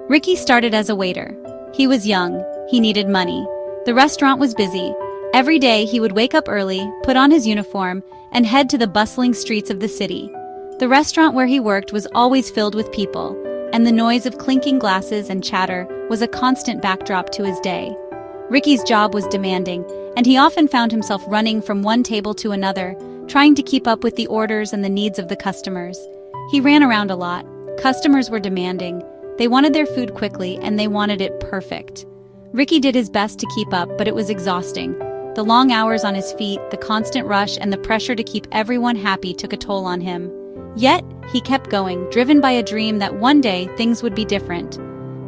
Ricky started as a waiter. He was young. He needed money. The restaurant was busy. Every day he would wake up early, put on his uniform, and head to the bustling streets of the city. The restaurant where he worked was always filled with people, and the noise of clinking glasses and chatter was a constant backdrop to his day. Ricky's job was demanding, and he often found himself running from one table to another, trying to keep up with the orders and the needs of the customers. He ran around a lot. Customers were demanding. They wanted their food quickly, and they wanted it perfect. Ricky did his best to keep up, but it was exhausting. The long hours on his feet, the constant rush, and the pressure to keep everyone happy took a toll on him. Yet, he kept going, driven by a dream that one day things would be different.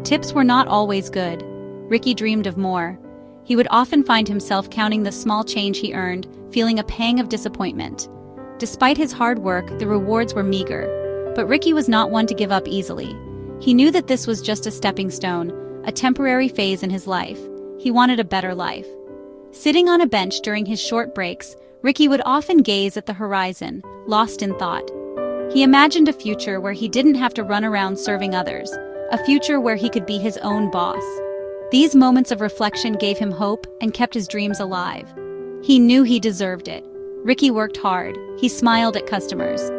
Tips were not always good. Ricky dreamed of more. He would often find himself counting the small change he earned, feeling a pang of disappointment. Despite his hard work, the rewards were meager. But Ricky was not one to give up easily. He knew that this was just a stepping stone, a temporary phase in his life. He wanted a better life. Sitting on a bench during his short breaks, Ricky would often gaze at the horizon, lost in thought. He imagined a future where he didn't have to run around serving others, a future where he could be his own boss. These moments of reflection gave him hope and kept his dreams alive. He knew he deserved it. Ricky worked hard. He smiled at customers.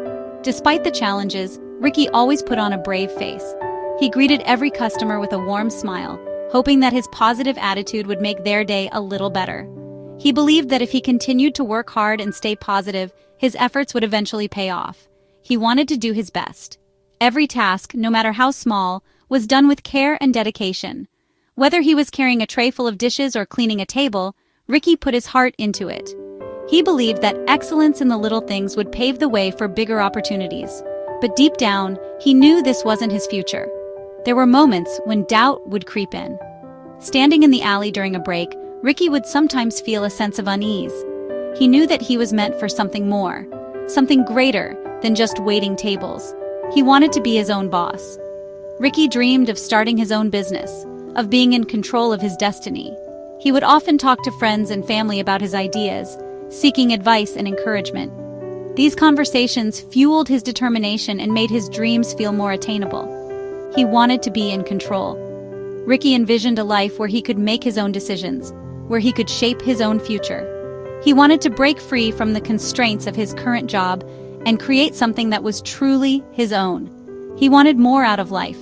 Despite the challenges, Ricky always put on a brave face. He greeted every customer with a warm smile, hoping that his positive attitude would make their day a little better. He believed that if he continued to work hard and stay positive, his efforts would eventually pay off. He wanted to do his best. Every task, no matter how small, was done with care and dedication. Whether he was carrying a tray full of dishes or cleaning a table, Ricky put his heart into it. He believed that excellence in the little things would pave the way for bigger opportunities. But deep down, he knew this wasn't his future. There were moments when doubt would creep in. Standing in the alley during a break, Ricky would sometimes feel a sense of unease. He knew that he was meant for something more, something greater than just waiting tables. He wanted to be his own boss. Ricky dreamed of starting his own business, of being in control of his destiny. He would often talk to friends and family about his ideas, seeking advice and encouragement. These conversations fueled his determination and made his dreams feel more attainable. He wanted to be in control. Ricky envisioned a life where he could make his own decisions, where he could shape his own future. He wanted to break free from the constraints of his current job and create something that was truly his own. He wanted more out of life.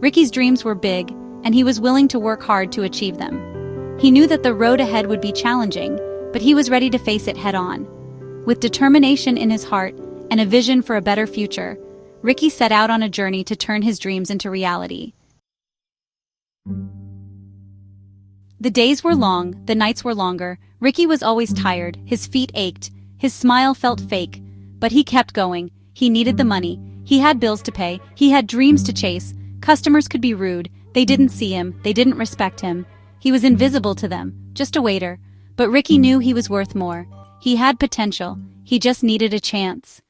Ricky's dreams were big, and he was willing to work hard to achieve them. He knew that the road ahead would be challenging, but he was ready to face it head-on. With determination in his heart and a vision for a better future, Ricky set out on a journey to turn his dreams into reality. The days were long, the nights were longer. Ricky was always tired, his feet ached, his smile felt fake, but he kept going. He needed the money. He had bills to pay. He had dreams to chase. Customers could be rude. They didn't see him. They didn't respect him. He was invisible to them, just a waiter. But Ricky knew he was worth more. He had potential. He just needed a chance.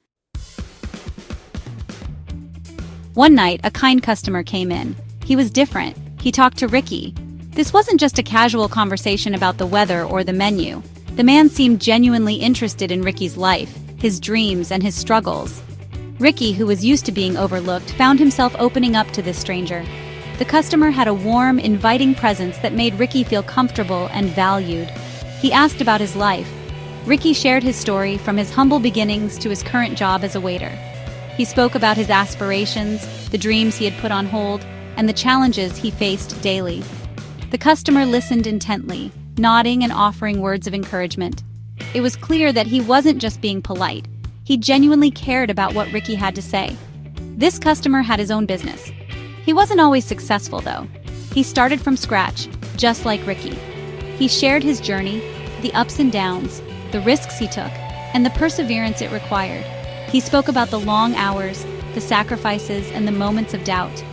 One night, a kind customer came in. He was different. He talked to Ricky. This wasn't just a casual conversation about the weather or the menu. The man seemed genuinely interested in Ricky's life, his dreams, and his struggles. Ricky, who was used to being overlooked, found himself opening up to this stranger. The customer had a warm, inviting presence that made Ricky feel comfortable and valued. He asked about his life. Ricky shared his story from his humble beginnings to his current job as a waiter. He spoke about his aspirations, the dreams he had put on hold, and the challenges he faced daily. The customer listened intently, nodding and offering words of encouragement. It was clear that he wasn't just being polite. He genuinely cared about what Ricky had to say. This customer had his own business. He wasn't always successful, though. He started from scratch, just like Ricky. He shared his journey, the ups and downs, the risks he took, and the perseverance it required. He spoke about the long hours, the sacrifices, and the moments of doubt.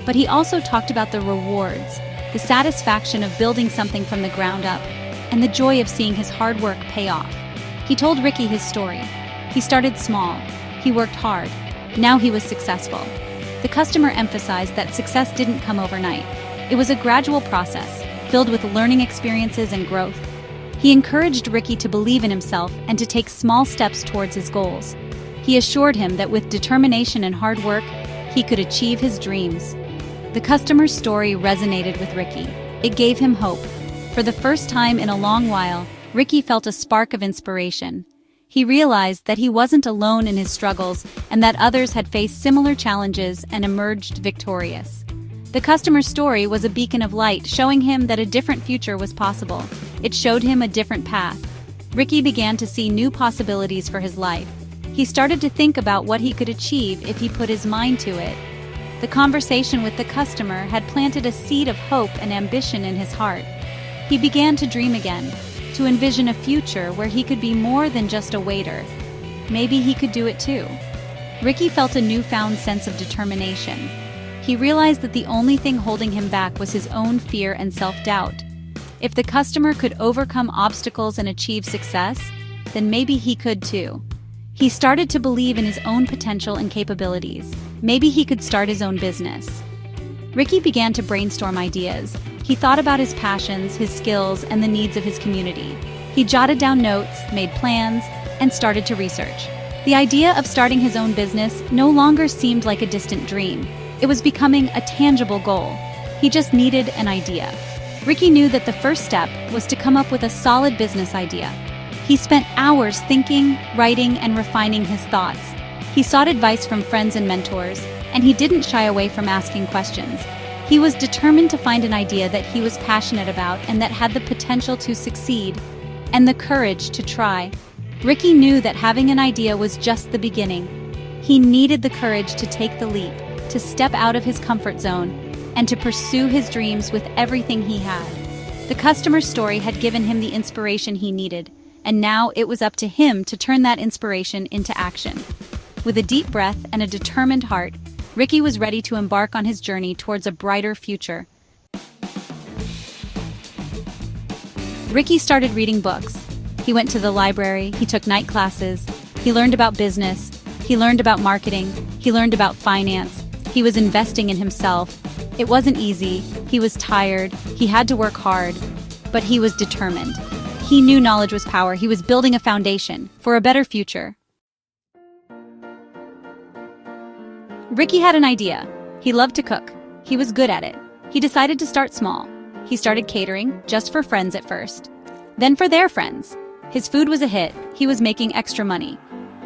But he also talked about the rewards, the satisfaction of building something from the ground up, and the joy of seeing his hard work pay off. He told Ricky his story. He started small. He worked hard. Now he was successful. The customer emphasized that success didn't come overnight. It was a gradual process, filled with learning experiences and growth. He encouraged Ricky to believe in himself and to take small steps towards his goals. He assured him that with determination and hard work, he could achieve his dreams. The customer's story resonated with Ricky. It gave him hope. For the first time in a long while, Ricky felt a spark of inspiration. He realized that he wasn't alone in his struggles and that others had faced similar challenges and emerged victorious. The customer's story was a beacon of light, showing him that a different future was possible. It showed him a different path. Ricky began to see new possibilities for his life. He started to think about what he could achieve if he put his mind to it. The conversation with the customer had planted a seed of hope and ambition in his heart. He began to dream again, to envision a future where he could be more than just a waiter. Maybe he could do it too. Ricky felt a newfound sense of determination. He realized that the only thing holding him back was his own fear and self-doubt. If the customer could overcome obstacles and achieve success, then maybe he could too. He started to believe in his own potential and capabilities. Maybe he could start his own business. Ricky began to brainstorm ideas. He thought about his passions, his skills, and the needs of his community. He jotted down notes, made plans, and started to research. The idea of starting his own business no longer seemed like a distant dream. It was becoming a tangible goal. He just needed an idea. Ricky knew that the first step was to come up with a solid business idea. He spent hours thinking, writing, and refining his thoughts. He sought advice from friends and mentors, and he didn't shy away from asking questions. He was determined to find an idea that he was passionate about and that had the potential to succeed, and the courage to try. Ricky knew that having an idea was just the beginning. He needed the courage to take the leap, to step out of his comfort zone, and to pursue his dreams with everything he had. The customer's story had given him the inspiration he needed, and now it was up to him to turn that inspiration into action. With a deep breath and a determined heart, Ricky was ready to embark on his journey towards a brighter future. Ricky started reading books. He went to the library, he took night classes, he learned about business, he learned about marketing, he learned about finance, he was investing in himself. It wasn't easy, he was tired, he had to work hard, but he was determined. He knew knowledge was power. He was building a foundation for a better future. Ricky had an idea. He loved to cook. He was good at it. He decided to start small. He started catering, just for friends at first. Then for their friends. His food was a hit. He was making extra money.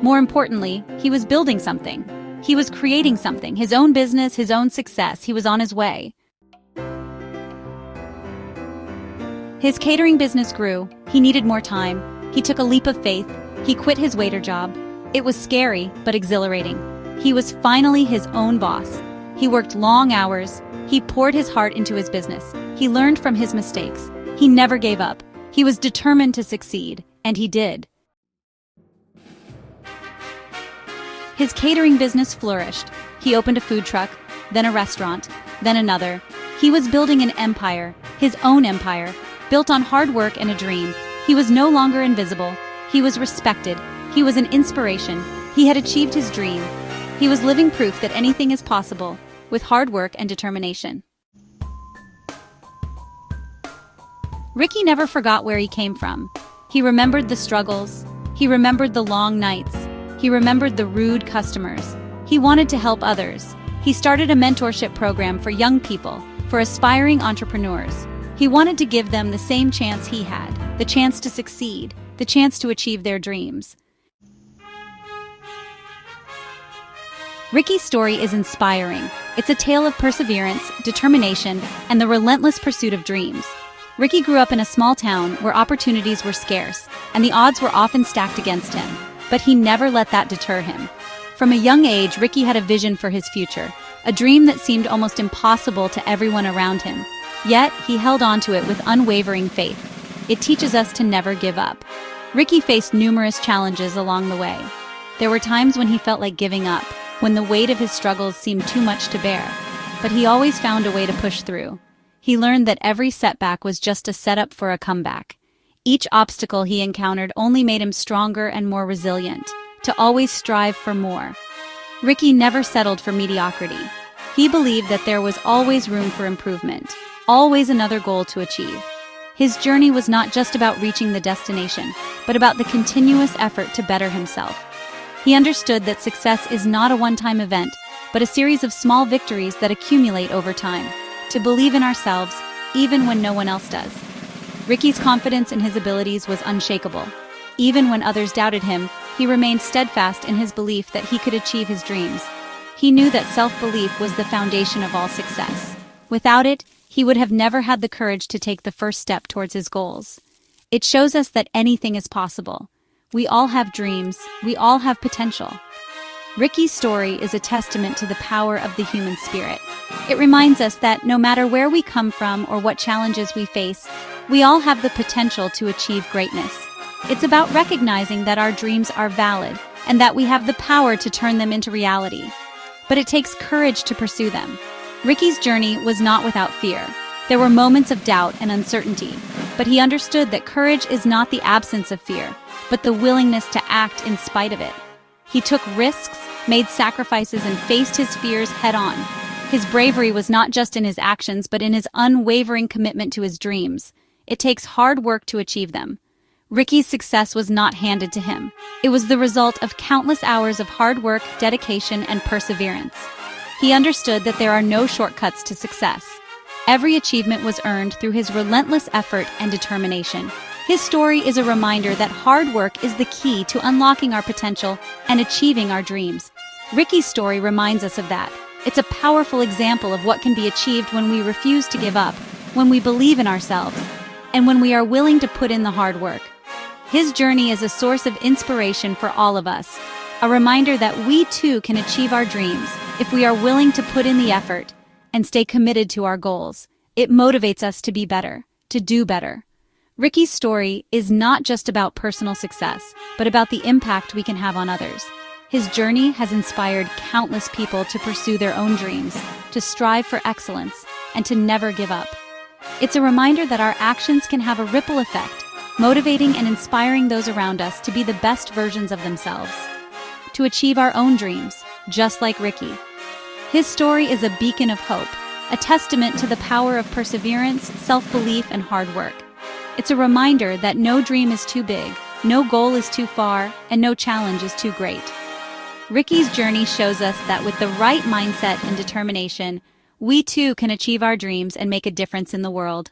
More importantly, he was building something. He was creating something, his own business, his own success. He was on his way. His catering business grew. He needed more time. He took a leap of faith. He quit his waiter job. It was scary, but exhilarating. He was finally his own boss. He worked long hours. He poured his heart into his business. He learned from his mistakes. He never gave up. He was determined to succeed, and he did. His catering business flourished. He opened a food truck, then a restaurant, then another. He was building an empire, his own empire, built on hard work and a dream. He was no longer invisible. He was respected. He was an inspiration. He had achieved his dream. He was living proof that anything is possible, with hard work and determination. Ricky never forgot where he came from. He remembered the struggles. He remembered the long nights. He remembered the rude customers. He wanted to help others. He started a mentorship program for young people, for aspiring entrepreneurs. He wanted to give them the same chance he had, the chance to succeed, the chance to achieve their dreams. Ricky's story is inspiring. It's a tale of perseverance, determination, and the relentless pursuit of dreams. Ricky grew up in a small town where opportunities were scarce, and the odds were often stacked against him. But he never let that deter him. From a young age, Ricky had a vision for his future, a dream that seemed almost impossible to everyone around him. Yet, he held on to it with unwavering faith. It teaches us to never give up. Ricky faced numerous challenges along the way. There were times when he felt like giving up, when the weight of his struggles seemed too much to bear. But he always found a way to push through. He learned that every setback was just a setup for a comeback. Each obstacle he encountered only made him stronger and more resilient, to always strive for more. Ricky never settled for mediocrity. He believed that there was always room for improvement, always another goal to achieve. His journey was not just about reaching the destination, but about the continuous effort to better himself. He understood that success is not a one-time event, but a series of small victories that accumulate over time. To believe in ourselves, even when no one else does. Ricky's confidence in his abilities was unshakable. Even when others doubted him, he remained steadfast in his belief that he could achieve his dreams. He knew that self-belief was the foundation of all success. Without it, he would have never had the courage to take the first step towards his goals. It shows us that anything is possible. We all have dreams, we all have potential. Ricky's story is a testament to the power of the human spirit. It reminds us that no matter where we come from or what challenges we face, we all have the potential to achieve greatness. It's about recognizing that our dreams are valid and that we have the power to turn them into reality. But it takes courage to pursue them. Ricky's journey was not without fear. There were moments of doubt and uncertainty, but he understood that courage is not the absence of fear, but the willingness to act in spite of it. He took risks, made sacrifices, and faced his fears head-on. His bravery was not just in his actions, but in his unwavering commitment to his dreams. It takes hard work to achieve them. Ricky's success was not handed to him. It was the result of countless hours of hard work, dedication, and perseverance. He understood that there are no shortcuts to success. Every achievement was earned through his relentless effort and determination. His story is a reminder that hard work is the key to unlocking our potential and achieving our dreams. Ricky's story reminds us of that. It's a powerful example of what can be achieved when we refuse to give up, when we believe in ourselves, and when we are willing to put in the hard work. His journey is a source of inspiration for all of us, a reminder that we too can achieve our dreams if we are willing to put in the effort and stay committed to our goals. It motivates us to be better, to do better. Ricky's story is not just about personal success, but about the impact we can have on others. His journey has inspired countless people to pursue their own dreams, to strive for excellence, and to never give up. It's a reminder that our actions can have a ripple effect, motivating and inspiring those around us to be the best versions of themselves, to achieve our own dreams, just like Ricky. His story is a beacon of hope, a testament to the power of perseverance, self-belief, and hard work. It's a reminder that no dream is too big, no goal is too far, and no challenge is too great. Ricky's journey shows us that with the right mindset and determination, we too can achieve our dreams and make a difference in the world.